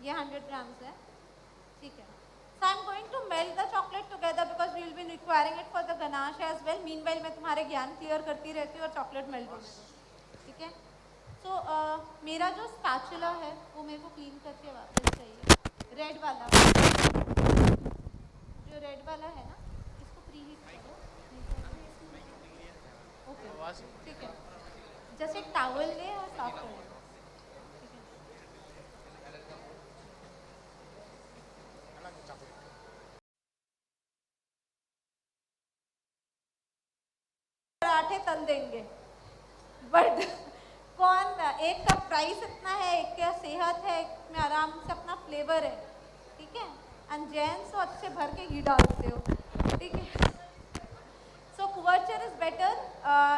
ये 100 grams है, ठीक है. So I'm going to melt the chocolate together because we will be requiring it for the ganache as well. Meanwhile मैं तुम्हारे ज्ञान क्लियर करती रहती हूँ और चॉकलेट मेल्ट होने दो, ठीक है. So मेरा जो स्पैचुला है वो मेरे को क्लीन करके वापस चाहिए. रेड वाला, जो रेड वाला है ना, इसको प्री हीट करो. ओके, ठीक है. जैसे एक टावल ले और साफ कर ले. पराठे तल देंगे, बट कौन, एक का प्राइस इतना है, एक का सेहत है, एक में आराम से अपना फ्लेवर है, ठीक है. एंड जेंट्स तो अच्छे भर के घी डालते हो, ठीक है. So couverture is better.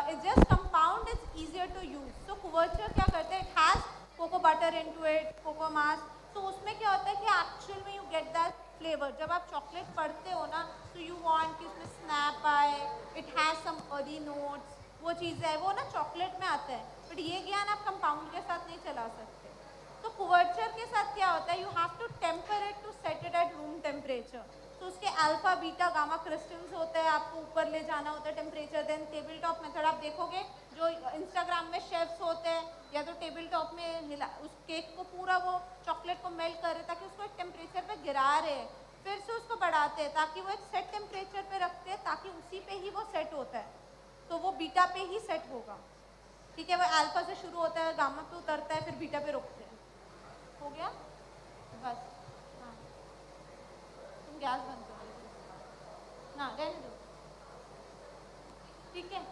It's just compound is easier to use. So couverture क्या करते हैं? It has cocoa butter into it, cocoa mass. So उसमें क्या होता है कि actual में you get that flavor. जब आप chocolate पढ़ते हो ना, तो you want कि उसमें snap आए, it has some earthy notes. वो चीज़ है, वो ना chocolate में आता है. But ये ज्ञान आप compound के साथ नहीं चला सकते. तो couverture के साथ क्या होता है? You have to temper it to set it at room temperature. तो उसके अल्फा बीटा गामा क्रिस्टल्स होते हैं, आपको ऊपर ले जाना होता है temperature. Then table top method आप देखोगे जो इंस्टाग्राम में शेफ्स होते हैं, या तो टेबल टॉप में हिला उस केक को पूरा वो चॉकलेट को मेल्ट कर रहे ताकि उसको एक टेम्परेचर पे गिरा रहे हैं, फिर से उसको बढ़ाते हैं ताकि वो एक सेट टेम्परेचर पे रखते हैं ताकि उसी पे ही वो सेट होता है. तो वो बीटा पे ही सेट होगा, ठीक है. वो अल्फा से शुरू होता है, गामा पे उतरता है, फिर बीटा पे रुकते हैं. हो गया बस. हाँ, तुम गैस बंद करो ना, रहने दो, ठीक है.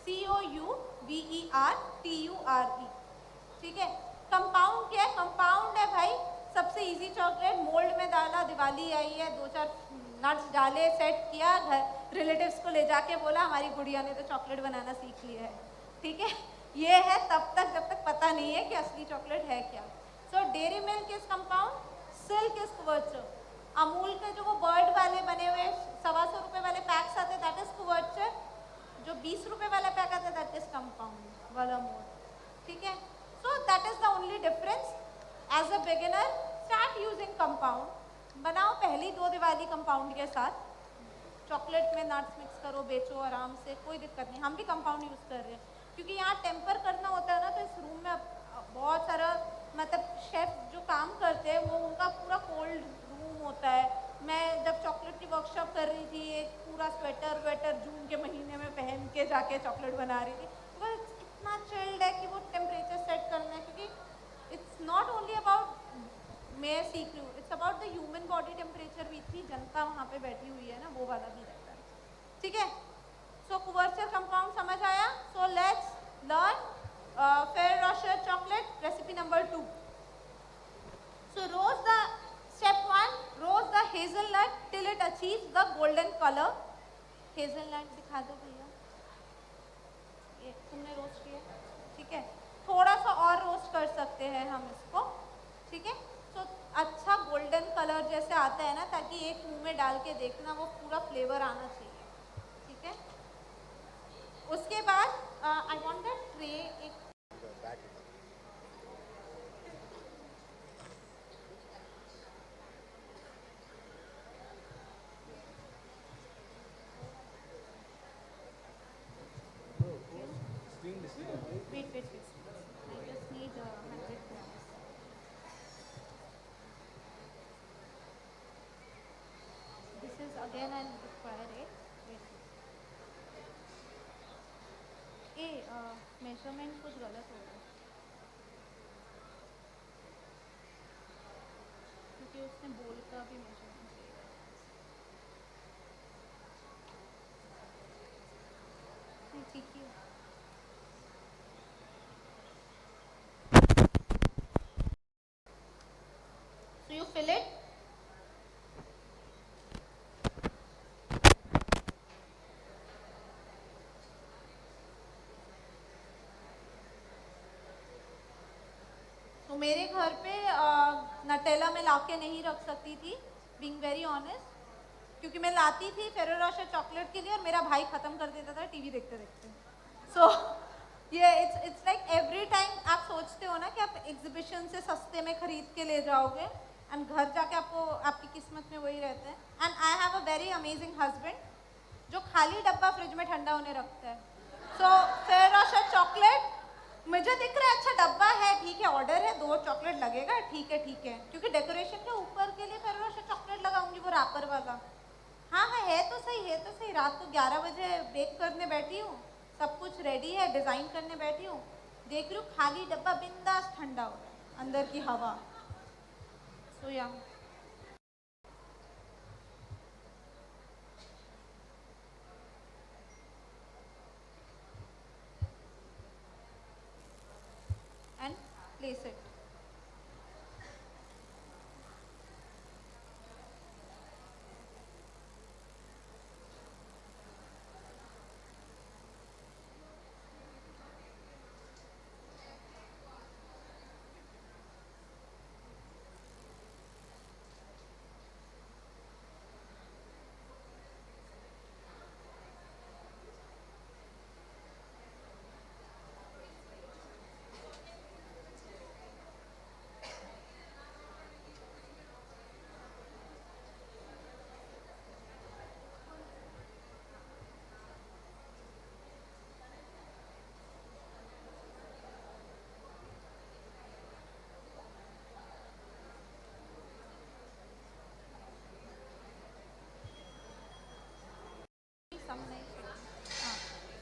COUVERTURE, ठीक है. कंपाउंड क्या है? कंपाउंड है भाई सबसे इजी चॉकलेट. मोल्ड में डाला, दिवाली आई है, 2-4 नट्स डाले, सेट किया, घर रिलेटिव्स को ले जाके बोला हमारी गुड़िया ने तो चॉकलेट बनाना सीख लिया है, ठीक है. ये है तब तक जब तक पता नहीं है कि असली चॉकलेट है क्या. So dairy milk is compound, silk is couverture. Amul के जो वो बर्ड वाले बने हुए 125 रुपए वाले पैक्स आते दैट इज कुवर्चर. जो 20 रुपए वाला पैक आता है दैट इज कंपाउंड वाला मोड, ठीक है. So that is the only difference. As a beginner start using compound. बनाओ पहली 2 दिवाली कंपाउंड के साथ. चॉकलेट में नट्स मिक्स करो, बेचो आराम से, कोई दिक्कत नहीं. हम भी कंपाउंड यूज़ कर रहे हैं क्योंकि यहाँ टेम्पर करना होता है ना, तो इस रूम में बहुत सारा मतलब शेफ जो काम करते हैं वो उनका पूरा कोल्ड रूम होता है. मैं जब चॉकलेट की वर्कशॉप कर रही थी, एक पूरा स्वेटर वेटर जून के महीने में पहन के जाके चॉकलेट बना रही थी. तो इतना चिल्ड है कि वो टेम्परेचर सेट करना है, क्योंकि इट्स नॉट ओनली अबाउट मैं सीख रही हूँ, it's about the human body temperature भी. इतनी जनता वहाँ पे बैठी हुई है ना, वो वाला भी रहता है, ठीक है. सो कुवर्चर कंपाउंड समझ आया. So let's learn Ferrero Rocher chocolate recipe number 2. So roast the step 1, roast the hazelnut till it achieves the golden color. Hazelnut दिखा दो भैया, ये तुमने रोस्ट किया, ठीक है. थोड़ा सा और रोस्ट कर सकते हैं हम इसको, ठीक है. तो अच्छा गोल्डन कलर जैसे आता है ना, ताकि एक मुंह में डाल के देखना वो पूरा फ्लेवर आना चाहिए, ठीक है. उसके बाद आई वांट दैट ट्रे. एक wait. I just need 100 grams. This is again I'll require it. Wait. Measurement कुछ गलत हो गया क्योंकि उसने बोल का भी मेजरमेंट दिया. नहीं, ठीक ही है. So you fill it. तो मेरे घर पे नटेला में लाके नहीं रख सकती थी, बीइंग वेरी ऑनेस्ट, क्योंकि मैं लाती थी फेरो रोशर चॉकलेट के लिए और मेरा भाई ख़त्म कर देता था टीवी देखते देखते. सो ये इट्स लाइक एवरी टाइम आप सोचते हो ना कि आप एग्जीबिशन से सस्ते में खरीद के ले जाओगे एंड घर जाके आपको आपकी किस्मत में वही रहता है। And I have a very amazing husband जो खाली डब्बा फ्रिज में ठंडा होने रखता है। सो फेयर रोशर चॉकलेट मुझे दिख रहा है अच्छा डब्बा है, ठीक है, ऑर्डर है, 2 चॉकलेट लगेगा, ठीक है, क्योंकि डेकोरेशन के ऊपर के लिए फेयर रोशर चॉकलेट लगाऊंगी वो रैपर वाला। हाँ हाँ है तो सही, रात को 11 बजे बेक करने बैठी हूँ, सब कुछ रेडी है, डिज़ाइन करने बैठी हूँ, देख रही हूँ खाली डब्बा बिंदास ठंडा हो रहा है, अंदर की हवा। सो या and place it.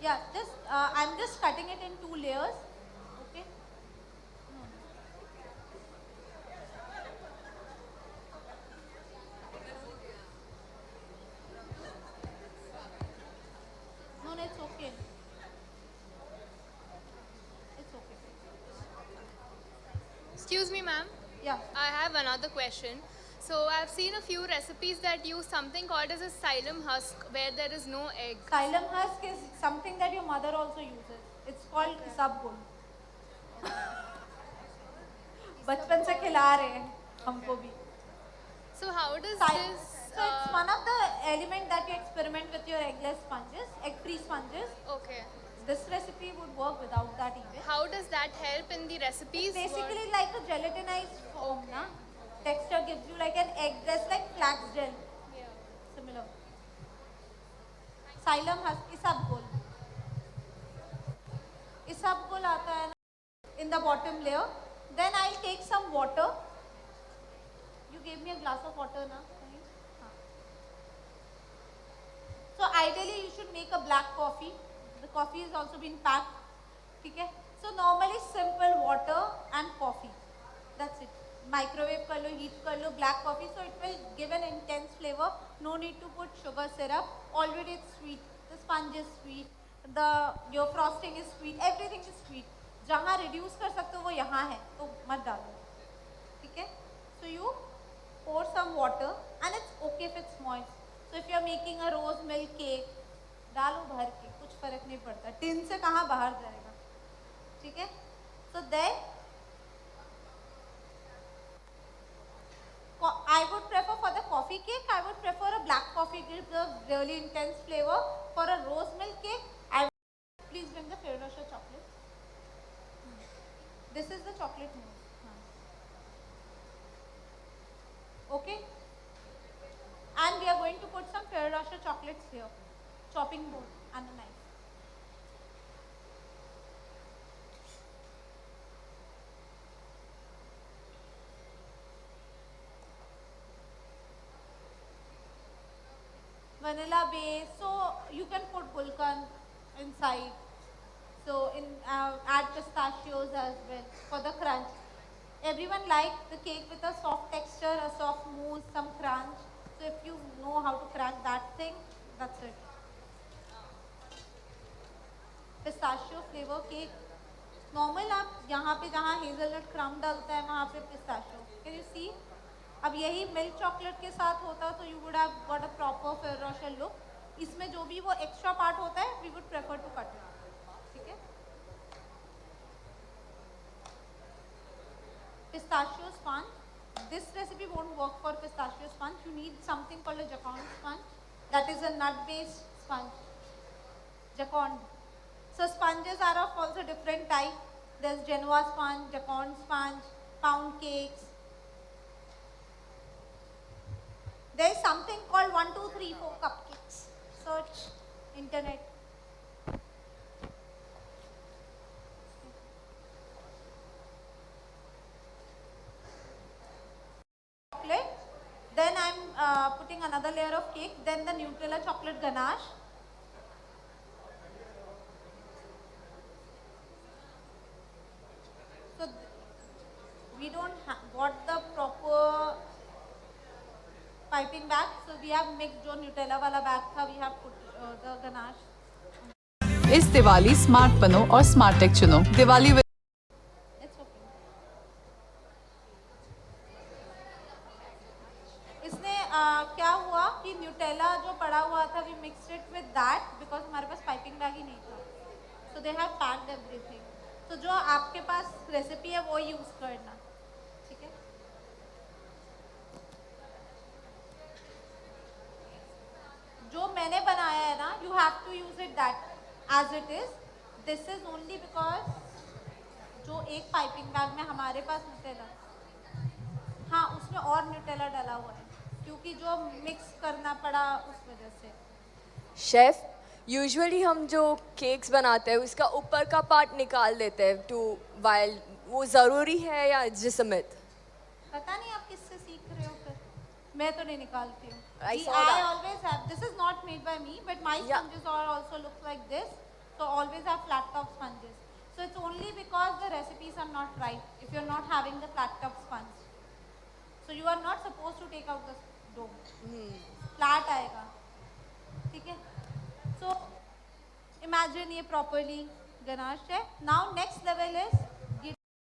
Yeah, I'm just cutting it in 2 layers. Okay. No, no, it's okay. It's okay. Excuse me, ma'am. Yeah. I have another question. So I've seen a few recipes that use something called as a xylem husk where there is no egg. Xylem husk is something that your mother also uses. It's called isabgol. बचपन से खिला रहे हैं हमको भी. So how does So this? it's one of the element that you experiment with your eggless sponges, egg-free sponges. Okay. This recipe would work without that even. How does that help in the recipes? It's basically like a gelatinized foam, na? Texture gives you like an egg, just like flax gel. Yeah. Similar. Xylem husk, isabgol. Isabgol आता है ना in the bottom layer. Then I'll take some water. You gave me a glass of water, na? So ideally you should make a black coffee. The coffee has also been packed. ठीक है? So normally simple water and coffee. That's it. Microwave कर लो, heat कर लो, black coffee. So it will give an intense flavor. No need to put sugar syrup. Already it's sweet. The sponge is sweet. Your frosting is sweet. Everything is sweet. जहाँ reduce कर सकते हो वो यहाँ है. तो मत डालो. ठीक है? So you pour some water and it's okay if it's moist. So if you are making a rose milk cake, डालो भर के, कुछ फर्क नहीं पड़ता. टिन से कहाँ बाहर जाएगा. ठीक है? So then I would prefer for the coffee cake, I would prefer a black coffee, gives a really intense flavor. For a rose milk cake, please bring the Ferrero Rocher chocolate. This is the chocolate mousse. Okay? And we are going to put some Ferrero Rocher chocolates here. Chopping board and a knife. Vanilla base, so you can put gulkan inside. So add pistachios as well for the crunch. Everyone likes the cake with a soft texture, a soft mousse, some crunch. So if you know how to crack that thing, that's it. Pistachio flavor cake. Normal आप यहाँ पे जहाँ hazelnut crumb डालता है वहाँ पे pistachio. Can you see? अब यही मिल्क चॉकलेट के साथ होता तो you would have got a proper Ferrero Rocher look. इसमें जो भी वो एक्स्ट्रा पार्ट होता है we would prefer to cut it. ठीक है? Pistachio sponge. This recipe won't work for pistachio sponge. You need something called a jacquard sponge. That is a nut-based sponge. Jacquard. So sponges are of also different type. There's Genoa sponge, Japon sponge, pound cakes. There is something called 1, 2, 3, 4 cupcakes. Search internet. Chocolate. Then I'm putting another layer of cake. Then the Nutella chocolate ganache. So we don't got the proper piping bag. So we have mixed जो Nutella वाला bag था. We have put the ganache. इस Diwali smart बनो और smart take चुनो। Diwali It's okay. इसने क्या हुआ कि न्यूटेला जो पड़ा हुआ था we mixed it with that because हमारे पास पाइपिंग बैग ही नहीं था. So they have packed everything. तो जो आपके पास रेसिपी है वो यूज करना, ठीक है? जो मैंने बनाया है ना, you have to use it that as it is. This is only because जो एक पाइपिंग बैग में हमारे पास न्यूटेला, हाँ उसमें और न्यूटेला डाला हुआ है क्योंकि जो मिक्स करना पड़ा उस वजह से. शेफ, यूजुअली हम जो केक्स बनाते हैं उसका ऊपर का पार्ट निकाल देते हैं टू वाइल, वो ज़रूरी है या जिस मिथ? पता नहीं आप किससे सीख रहे हो फिर. मैं तो नहीं निकालती हूँ. I See, saw I that. always have. This is not made by me, but my Yeah. sponges are also look like this. So always have flat top sponges. So it's only because the recipes are not right. If you're not having the flat top sponge, so you are not supposed to take out the dough. Flat आएगा, ठीक है? So imagine ये properly ganache है. Now next level is